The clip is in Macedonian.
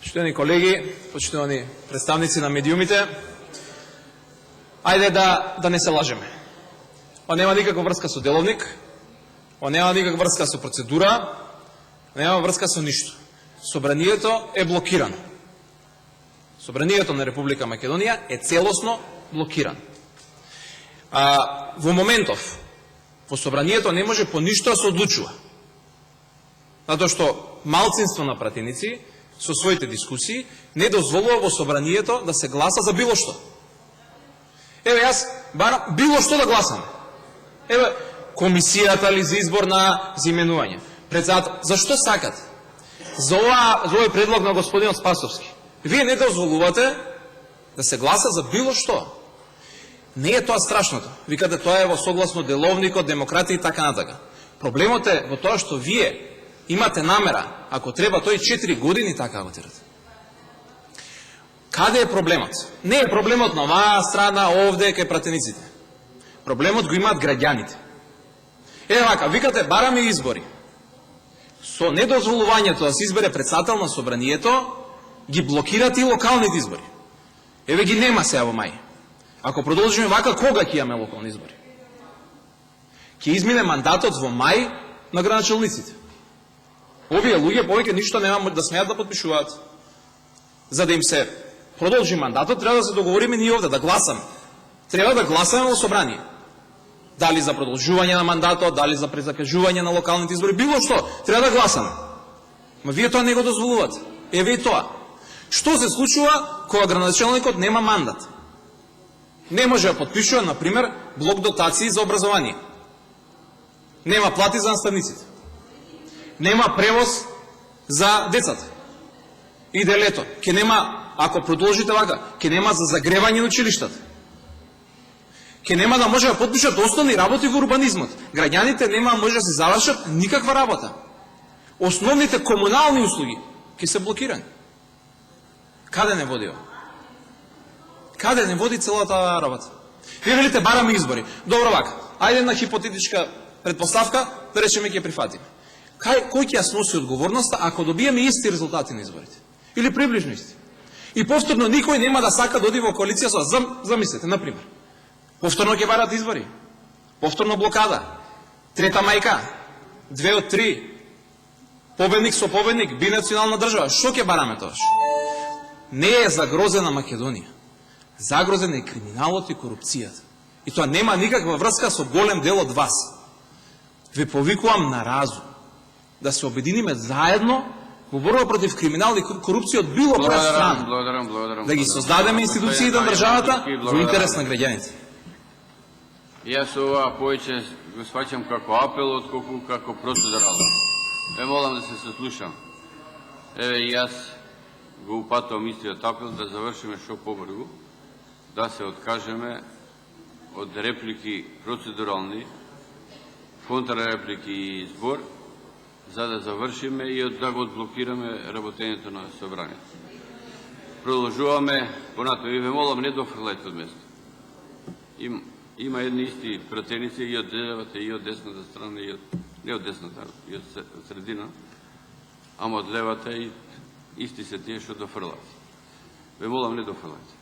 Почитувани колеги, почитувани представници на медиумите, ајде да не се лажеме. Ова нема никаква врска со деловник, ова нема никаква врска со процедура, нема врска со ништо. Собранието е блокирано. Собранието на Република Македонија е целосно блокирано. Во моментов, во собранието не може по ништо да се одлучува. Затоа што малцинство на пратеници со своите дискусии не дозволува во собранието да се гласа за било што. Еве јас барам било што да гласаме. Еве комисијата ли за избор на именување. Зашто сакате? За овој предлог на господинот Спасовски. Вие не дозволувате да се гласа за било што. Не е тоа страшното. Викате тоа е во согласно деловникот, демократија и така натака. Проблемот е во тоа што вие имате намера, ако треба тој 4 години така го терате. Каде е проблемот? Не е проблемот на оваа страна, овде, кај пратениците. Проблемот го имаат граѓаните. Еве вака, викате бараме избори. Со недозволувањето да се избере председател на собранието, ги блокирате и локалните избори. Еве ги нема сега во мај. Ако продолжиме вака, кога ќе имаме локални избори? Ќе измине мандатот во мај на градоначалниците. Овие луѓе повеќе ништо нема да смеат да подпишуваат. За да им се продолжи мандатот, треба да се договориме ние овде, да гласаме. Треба да гласаме во собрание. Дали за продолжување на мандатот, дали за презакажување на локалните избори, било што, треба да гласаме. Ма вие тоа не го дозволувате. Еве и тоа. Што се случува кога градоначалникот нема мандат? Не може да подпишува, например, блок дотации за образование. Нема плати за наставниците. Нема превоз за децата. Иде лето. Ке нема, ако продолжите вака, ке нема за загревање на училиштата. Ке нема да може да подпишат основни работи во урбанизмот. Граѓаните нема може да се завршат никаква работа. Основните комунални услуги ке се блокирани. Каде не води ова? Каде не води целата работа? Вие велите бараме избори. Добро вака. Ајде на хипотетичка предпоставка, да речеме ќе прифатиме. Кој ќе ја носи одговорноста ако добиеме исти резултати на изборите? Или приближно исти? И повторно никој нема да сака да оди во коалиција со замислете, например. Повторно ќе барат избори. Повторно блокада. Трета мајка. 2 од 3. Победник со победник, бинационална држава. Што ќе бараме тоа? Не е загрозена Македонија. Загрозен е криминалот и корупцијата. И тоа нема никаква врска со голем дел од вас. Ве повикувам на разум. Да се обединиме заедно во борба против криминал и корупција од било која страна. Благодарам. Да ги создадеме институции на државата во интерес на граѓаните. Јас ова повеќе го сваќам како апел, отколку како процедурално. Ве молам да се сослушам. Еве јас го упатувам истиот апел да завршиме што побрзо, да се откажеме од реплики процедурални, контрреплики и збор, за да завршиме и да го одблокираме работењето на собранието. Продолжуваме понатаму и ве молам не дофрлајте од место. Има едни исти пратеници и од левата и од десната страна, не од десната, и од средина, ама од левата и исти се тие што дофрлаат. Ве молам не дофрлајте.